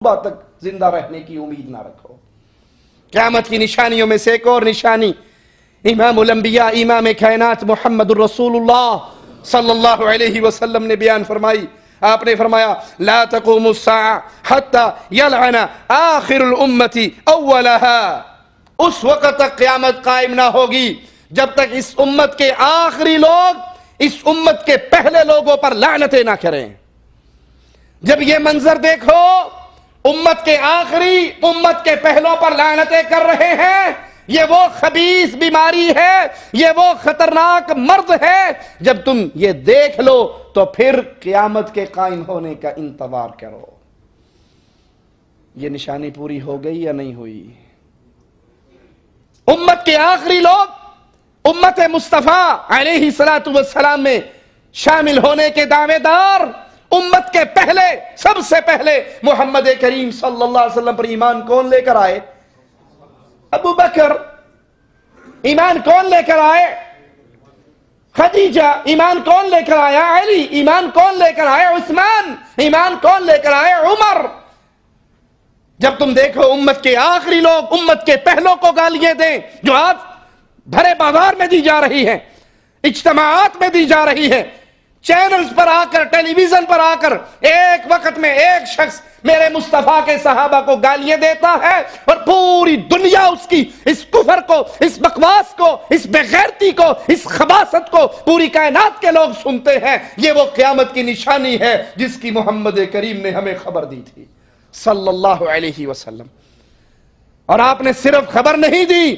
صبح تک زندہ رہنے کی امید نہ رکھو۔ قیامت کی نشانیوں میں سے ایک اور نشانی امام الانبیاء امام کائنات محمد الرسول اللہ صلی اللہ علیہ وسلم نے بیان فرمائی۔ آپ نے فرمایا لا تقوم الساعة حتى يلعن آخر الامت اولها، اس وقت تک قیامت قائم نہ ہوگی جب تک اس امت کے آخری لوگ اس امت کے پہلے لوگوں پر لعنتیں نہ کریں۔ جب یہ منظر دیکھو امت کے آخری امت کے پہلوں پر لعنتیں کر رہے ہیں، یہ وہ خبیث بیماری ہے، یہ وہ خطرناک مرض ہے، جب تم یہ دیکھ لو تو پھر قیامت کے قائم ہونے کا انتظار کرو۔ یہ نشانی پوری ہو گئی یا نہیں ہوئی؟ امت کے آخری لوگ امت مصطفیٰ علیہ السلام میں شامل ہونے کے دعوے دار امت کے پہلے، سب سے پہلے محمد کریم صلی اللہ علیہ وسلم پر ایمان کون لے کر آئے؟ ابو بکر۔ ایمان کون لے کر آئے؟ خدیجہ۔ ایمان کون لے کر آیا؟ علی۔ ایمان کون لے کر آئے؟ عثمان۔ ایمان کون لے کر آئے؟ عمر۔ جب تم دیکھو امت کے آخری لوگ امت کے پہلوں کو گالیاں دیں، جو آج بھرے بازار میں دی جا رہی ہیں، اجتماعات میں دی جا رہی ہیں، چینلز پر آ کر، ٹیلی ویژن پر آ کر ایک وقت میں ایک شخص میرے مصطفیٰ کے صحابہ کو گالیاں دیتا ہے اور پوری دنیا اس کی اس کفر کو، اس بکواس کو، اس بے غیرتی کو، اس خباثت کو پوری کائنات کے لوگ سنتے ہیں۔ یہ وہ قیامت کی نشانی ہے جس کی محمد کریم نے ہمیں خبر دی تھی صلی اللہ علیہ وسلم۔ اور آپ نے صرف خبر نہیں دی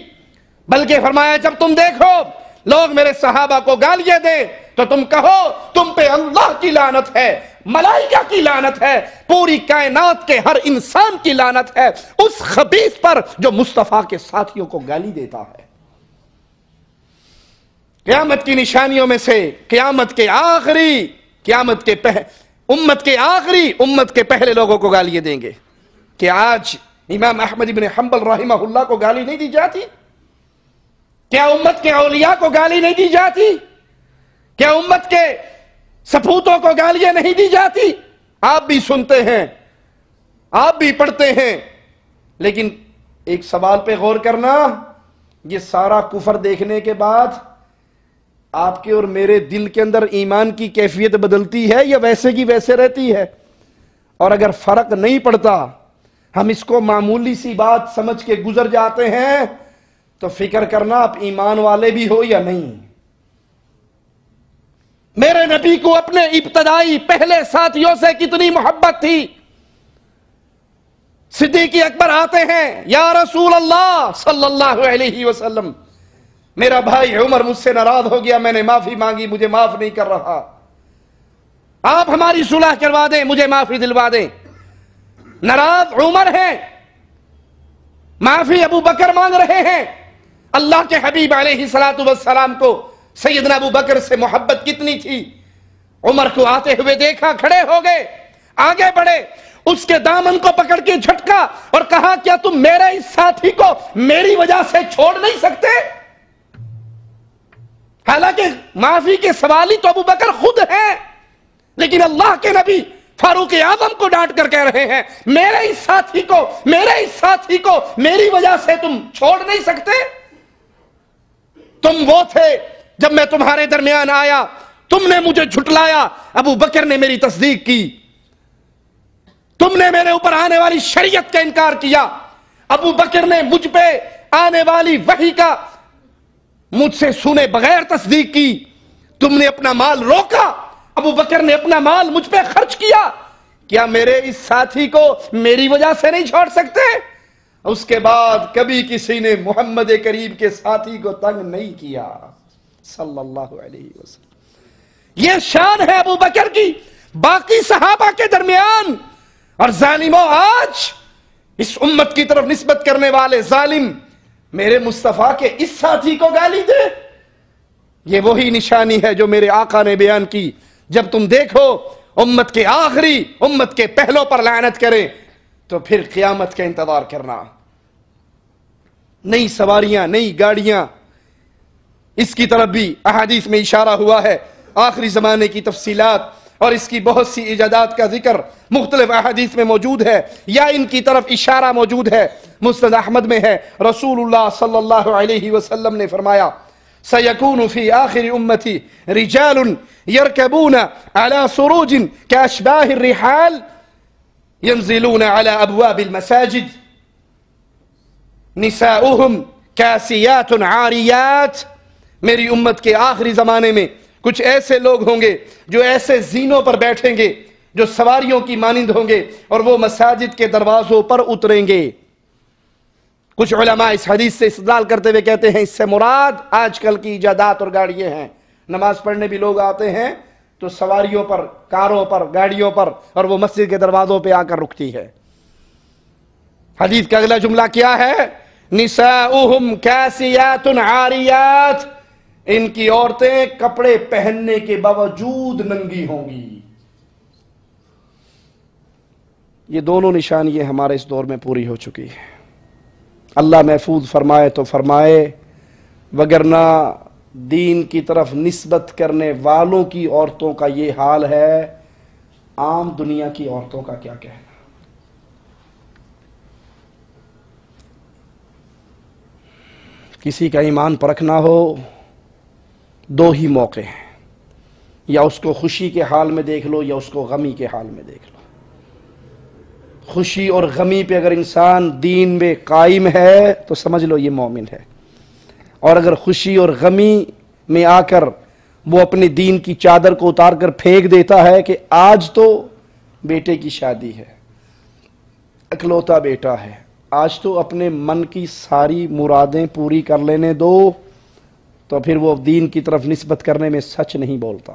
بلکہ فرمایا جب تم دیکھو لوگ میرے صحابہ کو گالیاں دیں تو تم کہو تم پہ اللہ کی لعنت ہے، ملائکہ کی لعنت ہے، پوری کائنات کے ہر انسان کی لعنت ہے اس خبیث پر جو مصطفیٰ کے ساتھیوں کو گالی دیتا ہے۔ قیامت کی نشانیوں میں سے قیامت کے امت کے پہلے لوگوں کو گالیاں دیں گے۔ کہ آج امام احمد بن حنبل رحمہ اللہ کو گالی نہیں دی جاتی؟ کیا امت کے اولیاء کو گالی نہیں دی جاتی؟ کیا امت کے سپوتوں کو گالیاں نہیں دی جاتی؟ آپ بھی سنتے ہیں، آپ بھی پڑھتے ہیں، لیکن ایک سوال پہ غور کرنا، یہ سارا کفر دیکھنے کے بعد آپ کے اور میرے دل کے اندر ایمان کی کیفیت بدلتی ہے یا ویسے کی ویسے رہتی ہے؟ اور اگر فرق نہیں پڑتا، ہم اس کو معمولی سی بات سمجھ کے گزر جاتے ہیں، تو فکر کرنا آپ ایمان والے بھی ہو یا نہیں۔ میرے نبی کو اپنے ابتدائی پہلے ساتھیوں سے کتنی محبت تھی۔ صدیق اکبر آتے ہیں، یا رسول اللہ صلی اللہ علیہ وسلم، میرا بھائی عمر مجھ سے ناراض ہو گیا، میں نے معافی مانگی، مجھے معاف نہیں کر رہا، آپ ہماری صلح کروا دیں، مجھے معافی دلوا دیں۔ ناراض عمر ہیں، معافی ابو بکر مانگ رہے ہیں۔ اللہ کے حبیب علیہ السلام کو سیدنا ابو بکر سے محبت کتنی تھی۔ عمر کو آتے ہوئے دیکھا، کھڑے ہو گئے، آگے بڑھے، اس کے دامن کو پکڑ کے جھٹکا اور کہا کیا تم میرے اس ساتھی کو میری وجہ سے چھوڑ نہیں سکتے؟ حالانکہ معافی کے سوالی تو ابو بکر خود ہیں، لیکن اللہ کے نبی فاروق اعظم کو ڈانٹ کر کہہ رہے ہیں میرے اس ساتھی کو میری وجہ سے تم چھوڑ نہیں سکتے؟ تم وہ تھے جب میں تمہارے درمیان آیا، تم نے مجھے جھٹلایا، ابو بکر نے میری تصدیق کی، تم نے میرے اوپر آنے والی شریعت کا انکار کیا، ابو بکر نے مجھ پہ آنے والی وحی کا مجھ سے سنے بغیر تصدیق کی، تم نے اپنا مال روکا، ابو بکر نے اپنا مال مجھ پہ خرچ کیا، کیا میرے اس ساتھی کو میری وجہ سے نہیں چھوڑ سکتے؟ اس کے بعد کبھی کسی نے محمد کریم کے ساتھی کو تنگ نہیں کیا صلی اللہ علیہ وسلم۔ یہ شان ہے ابو بکر کی باقی صحابہ کے درمیان۔ اور ظالموں، آج اس امت کی طرف نسبت کرنے والے ظالم میرے مصطفیٰ کے اس ساتھی کو گالی دے، یہ وہی نشانی ہے جو میرے آقا نے بیان کی۔ جب تم دیکھو امت کے آخری امت کے پہلوں پر لعنت کرے تو پھر قیامت کا انتظار کرنا۔ نئی سواریاں، نئی گاڑیاں، اس کی طرف بھی احادیث میں اشارہ ہوا ہے۔ آخری زمانے کی تفصیلات اور اس کی بہت سی ایجادات کا ذکر مختلف احادیث میں موجود ہے یا ان کی طرف اشارہ موجود ہے۔ مسند احمد میں ہے، رسول اللہ صلی اللہ علیہ وسلم نے فرمایا سَيَكُونُ فِي آخِرِ أُمَّتِي رِجَالٌ يَرْكَبُونَ عَلَى سُرُوجٍ كَأَشْبَاهِ الرِّحَالِ يَنزِلُونَ عَلَى أَبْوَابِ الْمَسَاجِدِ نِسَاؤُهُمْ كَاسِيَاتٌ عَارِيَاتٌ۔ میری امت کے آخری زمانے میں کچھ ایسے لوگ ہوں گے جو ایسے زینوں پر بیٹھیں گے جو سواریوں کی مانند ہوں گے اور وہ مساجد کے دروازوں پر اتریں گے۔ کچھ علماء اس حدیث سے استدلال کرتے ہوئے کہتے ہیں اس سے مراد آج کل کی ایجادات اور گاڑیاں ہیں۔ نماز پڑھنے بھی لوگ آتے ہیں تو سواریوں پر، کاروں پر، گاڑیوں پر، اور وہ مسجد کے دروازوں پہ آ کر رکتی ہے۔ حدیث کا اگلا جملہ کیا ہے؟ نساؤہم کاسیات عاریات، ان کی عورتیں کپڑے پہننے کے باوجود ننگی ہوں گی۔ یہ دونوں نشانیاں ہمارے اس دور میں پوری ہو چکی ہیں۔ اللہ محفوظ فرمائے تو فرمائے، وگرنہ دین کی طرف نسبت کرنے والوں کی عورتوں کا یہ حال ہے، عام دنیا کی عورتوں کا کیا کہنا۔ کسی کا ایمان پرکھنا ہو، دو ہی موقع ہیں، یا اس کو خوشی کے حال میں دیکھ لو یا اس کو غمی کے حال میں دیکھ لو۔ خوشی اور غمی پہ اگر انسان دین میں قائم ہے تو سمجھ لو یہ مومن ہے، اور اگر خوشی اور غمی میں آ کر وہ اپنے دین کی چادر کو اتار کر پھینک دیتا ہے کہ آج تو بیٹے کی شادی ہے، اکلوتا بیٹا ہے، آج تو اپنے من کی ساری مرادیں پوری کر لینے دو، تو پھر وہ دین کی طرف نسبت کرنے میں سچ نہیں بولتا۔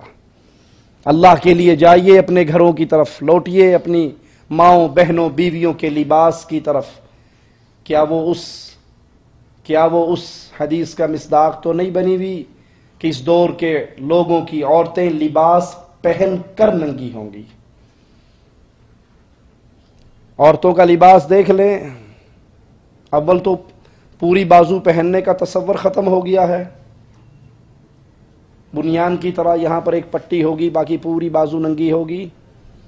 اللہ کے لیے جائیے، اپنے گھروں کی طرف لوٹیے، اپنی ماؤں بہنوں بیویوں کے لباس کی طرف۔ کیا وہ اس حدیث کا مصداق تو نہیں بنی ہوئی کہ اس دور کے لوگوں کی عورتیں لباس پہن کر ننگی ہوں گی؟ عورتوں کا لباس دیکھ لیں، اول تو پوری بازو پہننے کا تصور ختم ہو گیا ہے، بنیان کی طرح یہاں پر ایک پٹی ہوگی، باقی پوری بازو ننگی ہوگی۔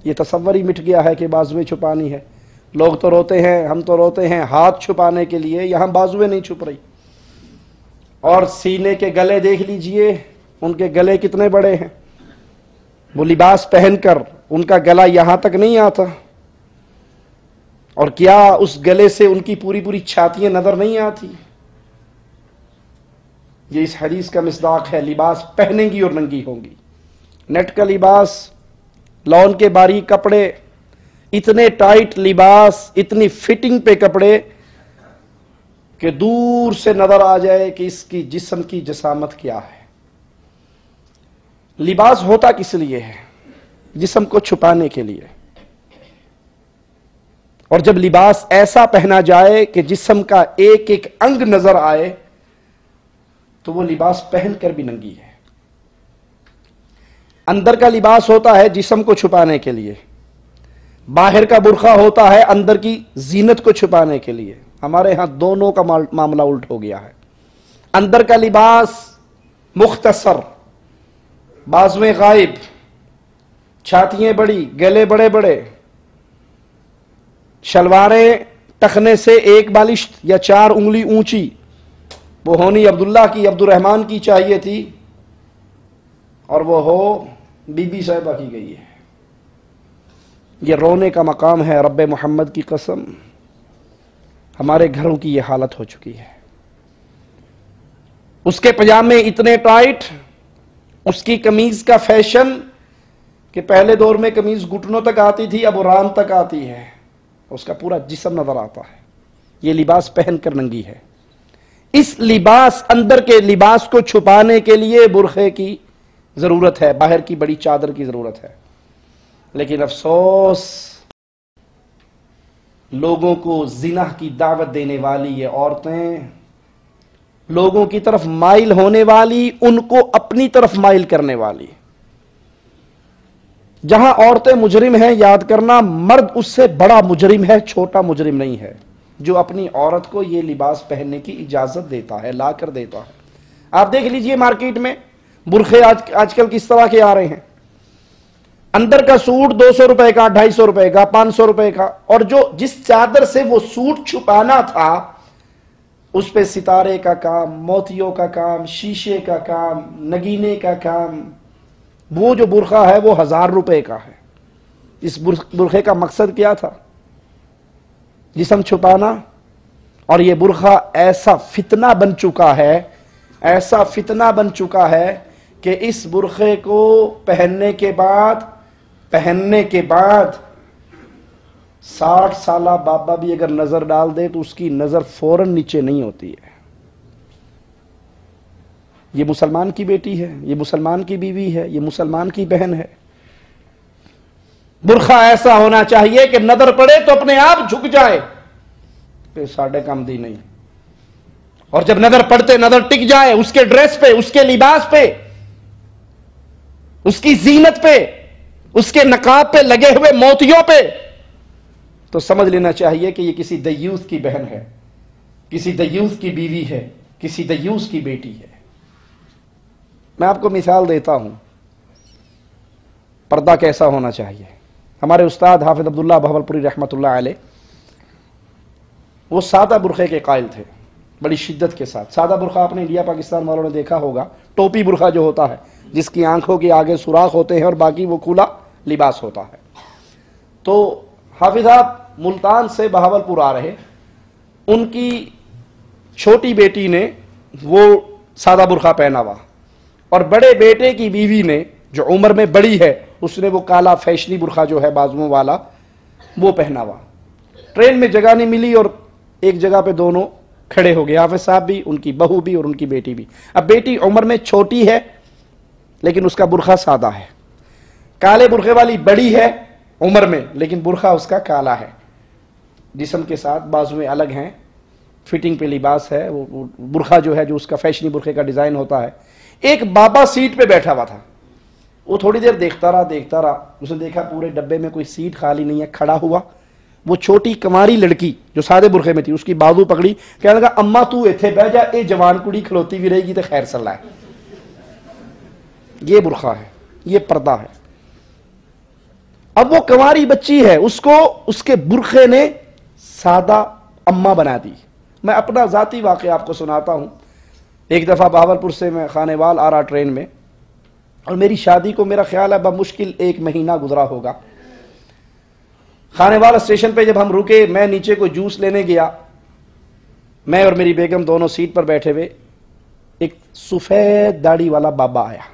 یہ تصور ہی مٹ گیا ہے کہ بازویں چھپانی ہے۔ لوگ تو روتے ہیں، ہم تو روتے ہیں ہاتھ چھپانے کے لیے، یہاں بازویں نہیں چھپ رہی۔ اور سینے کے گلے دیکھ لیجئے، ان کے گلے کتنے بڑے ہیں۔ وہ لباس پہن کر ان کا گلا یہاں تک نہیں آتا، اور کیا اس گلے سے ان کی پوری پوری چھاتیاں نظر نہیں آتی؟ یہ اس حدیث کا مصداق ہے، لباس پہنیں گی اور ننگی ہوں گی۔ نیٹ کا لباس، لون کے باریک کپڑے، اتنے ٹائٹ لباس، اتنی فٹنگ پہ کپڑے کہ دور سے نظر آ جائے کہ اس کی جسم کی جسامت کیا ہے۔ لباس ہوتا کس لیے ہے؟ جسم کو چھپانے کے لیے۔ اور جب لباس ایسا پہنا جائے کہ جسم کا ایک ایک انگ نظر آئے تو وہ لباس پہن کر بھی ننگی ہے۔ اندر کا لباس ہوتا ہے جسم کو چھپانے کے لیے، باہر کا برقع ہوتا ہے اندر کی زینت کو چھپانے کے لیے۔ ہمارے ہاں دونوں کا معاملہ الٹ ہو گیا ہے۔ اندر کا لباس مختصر، بازویں غائب، چھاتیاں بڑی، گلے بڑے بڑے، شلواریں ٹخنے سے ایک بالشت یا 4 انگلی اونچی، وہ ہونی عبداللہ کی، عبد الرحمن کی چاہیے تھی، اور وہ ہو بی بی صاحبہ کی گئی ہے۔ یہ رونے کا مقام ہے، رب محمد کی قسم ہمارے گھروں کی یہ حالت ہو چکی ہے۔ اس کے پجامے اتنے ٹائٹ، اس کی قمیض کا فیشن کہ پہلے دور میں قمیض گھٹنوں تک آتی تھی، اب ران تک آتی ہے، اس کا پورا جسم نظر آتا ہے۔ یہ لباس پہن کر ننگی ہے۔ اس لباس، اندر کے لباس کو چھپانے کے لیے برقعے کی ضرورت ہے، باہر کی بڑی چادر کی ضرورت ہے۔ لیکن افسوس، لوگوں کو زنا کی دعوت دینے والی یہ عورتیں، لوگوں کی طرف مائل ہونے والی، ان کو اپنی طرف مائل کرنے والی۔ جہاں عورتیں مجرم ہیں، یاد کرنا مرد اس سے بڑا مجرم ہے، چھوٹا مجرم نہیں ہے، جو اپنی عورت کو یہ لباس پہننے کی اجازت دیتا ہے، لا کر دیتا ہے۔ آپ دیکھ لیجئے مارکیٹ میں برقعے آج کل کس طرح کے آ رہے ہیں۔ اندر کا سوٹ 200 روپے کا، 250 روپے کا، 500 روپے کا، اور جس چادر سے وہ سوٹ چھپانا تھا اس پہ ستارے کا کام، موتیوں کا کام، شیشے کا کام، نگینے کا کام. وہ جو برقع ہے وہ 1000 روپے کا ہے. اس برقعے کا مقصد کیا تھا؟ جسم چھپانا. اور یہ برقع ایسا فتنہ بن چکا ہے، ایسا فتنہ بن چکا ہے کہ اس برقعے کو پہننے کے بعد 60 سالہ بابا بھی اگر نظر ڈال دے تو اس کی نظر فوراً نیچے نہیں ہوتی ہے. یہ مسلمان کی بیٹی ہے، یہ مسلمان کی بیوی ہے، یہ مسلمان کی بہن ہے. برقع ایسا ہونا چاہیے کہ نظر پڑے تو اپنے آپ جھک جائے، پھر ساڑھے کم دی نہیں. اور جب نظر پڑتے نظر ٹک جائے اس کے ڈریس پہ، اس کے لباس پہ، اس کی زینت پہ، اس کے نقاب پہ لگے ہوئے موتیوں پہ، تو سمجھ لینا چاہیے کہ یہ کسی دیوس کی بہن ہے، کسی دیوس کی بیوی ہے، کسی دیوس کی بیٹی ہے. میں آپ کو مثال دیتا ہوں پردہ کیسا ہونا چاہیے. ہمارے استاد حافظ عبداللہ بہاولپوری رحمۃ اللہ علیہ وہ سادہ برقعے کے قائل تھے، بڑی شدت کے ساتھ. سادہ برقع آپ نے انڈیا پاکستان والوں نے دیکھا ہوگا، ٹوپی برقع جو ہوتا ہے جس کی آنکھوں کے آگے سوراخ ہوتے ہیں اور باقی وہ کھلا لباس ہوتا ہے. تو حافظ آپ ملتان سے بہاولپور آ رہے، ان کی چھوٹی بیٹی نے وہ سادہ برقع پہنا ہوا، اور بڑے بیٹے کی بیوی نے جو عمر میں بڑی ہے اس نے وہ کالا فیشنی برقع جو ہے بازوؤں والا وہ پہنا ہوا. ٹرین میں جگہ نہیں ملی اور ایک جگہ پہ دونوں کھڑے ہو گئے، حافظ صاحب بھی، ان کی بہو بھی اور ان کی بیٹی بھی. اب بیٹی عمر میں چھوٹی ہے لیکن اس کا برقع سادہ ہے، کالے برقعے والی بڑی ہے عمر میں لیکن برقع اس کا کالا ہے، جسم کے ساتھ بازویں الگ ہیں، فٹنگ پہ لباس ہے. وہ برقع جو ہے جو اس کا فیشنی برقعے کا ڈیزائن ہوتا ہے. ایک بابا سیٹ پہ بیٹھا ہوا تھا، وہ تھوڑی دیر دیکھتا رہا، اس نے دیکھا پورے ڈبے میں کوئی سیٹ خالی نہیں ہے، کھڑا ہوا. وہ چھوٹی کماری لڑکی جو سادے برقعے میں تھی اس کی بازو پکڑی، کہنے لگا اما تو ایتھے بیٹھ جا، اے جوان کڑی کھلوتی بھی رہے گی تو خیر صلاح ہے. یہ برقع ہے، یہ پردہ ہے. اب وہ کنواری بچی ہے، اس کو اس کے برقعے نے سادہ اما بنا دی. میں اپنا ذاتی واقعہ آپ کو سناتا ہوں. ایک دفعہ بہاولپور سے میں خانیوال آ رہا ٹرین میں، اور میری شادی کو میرا خیال ہے بمشکل 1 مہینہ گزرا ہوگا. خانیوال اسٹیشن پہ جب ہم رکے، میں نیچے کو جوس لینے گیا، میں اور میری بیگم دونوں سیٹ پر بیٹھے ہوئے. ایک سفید داڑھی والا بابا آیا،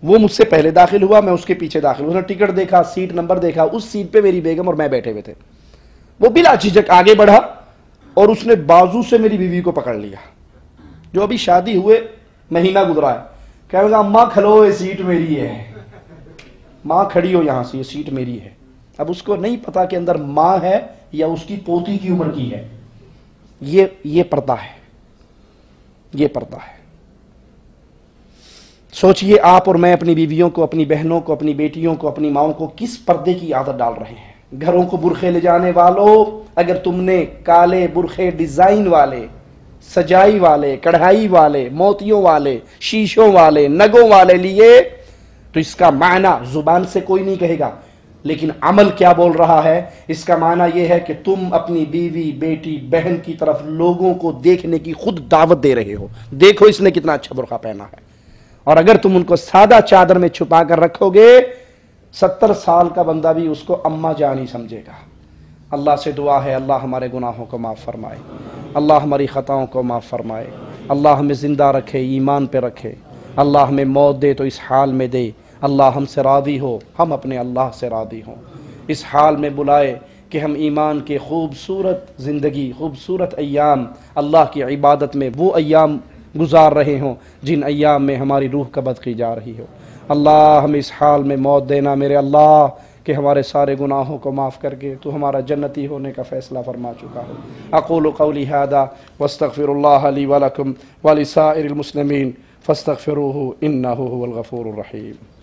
وہ مجھ سے پہلے داخل ہوا، میں اس کے پیچھے داخل. اس نے ٹکٹ دیکھا، سیٹ نمبر دیکھا، اس سیٹ پہ میری بیگم اور میں بیٹھے ہوئے تھے. وہ بلا جھجک آگے بڑھا اور اس نے بازو سے میری بیوی کو پکڑ لیا، جو ابھی شادی ہوئے مہینہ گزرا ہے. کہنے لگا ماں کھلو، یہ سیٹ میری ہے، ماں کھڑی ہو یہاں سے، یہ سیٹ میری ہے. اب اس کو نہیں پتا کہ اندر ماں ہے یا اس کی پوتی کی عمر کی ہے. یہ پردہ ہے، یہ پردہ ہے. سوچئے آپ اور میں اپنی بیویوں کو، اپنی بہنوں کو، اپنی بیٹیوں کو، اپنی ماؤں کو کس پردے کی عادت ڈال رہے ہیں. گھروں کو برقعے لے جانے والوں، اگر تم نے کالے برقعے ڈیزائن والے، سجائی والے، کڑھائی والے، موتیوں والے، شیشوں والے، نگوں والے لیے تو اس کا معنی زبان سے کوئی نہیں کہے گا، لیکن عمل کیا بول رہا ہے؟ اس کا معنی یہ ہے کہ تم اپنی بیوی، بیٹی، بہن کی طرف لوگوں کو دیکھنے کی خود دعوت دے رہے ہو. دیکھو اس نے کتنا اچھا برقع پہنا ہے. اور اگر تم ان کو سادہ چادر میں چھپا کر رکھو گے، 70 سال کا بندہ بھی اس کو اماں جان ہی سمجھے گا. اللہ سے دعا ہے اللہ ہمارے گناہوں کو معاف فرمائے، اللہ ہماری خطاؤں کو معاف فرمائے، اللہ ہمیں زندہ رکھے، ایمان پہ رکھے، اللہ ہمیں موت دے تو اس حال میں دے، اللہ ہم سے راضی ہو، ہم اپنے اللہ سے راضی ہوں. اس حال میں بلائے کہ ہم ایمان کے خوبصورت زندگی، خوبصورت ایام، اللہ کی عبادت میں وہ ایام گزار رہے ہوں جن ایام میں ہماری روح قبض کی جا رہی ہو. اللہ ہمیں اس حال میں موت دینا میرے اللہ کہ ہمارے سارے گناہوں کو معاف کر کے تو ہمارا جنتی ہونے کا فیصلہ فرما چکا ہو. اقول قولی ھذا واستغفر اللہ لی ولکم ولسائر المسلمین فاستغفروہ انہ هو الغفور الرحیم.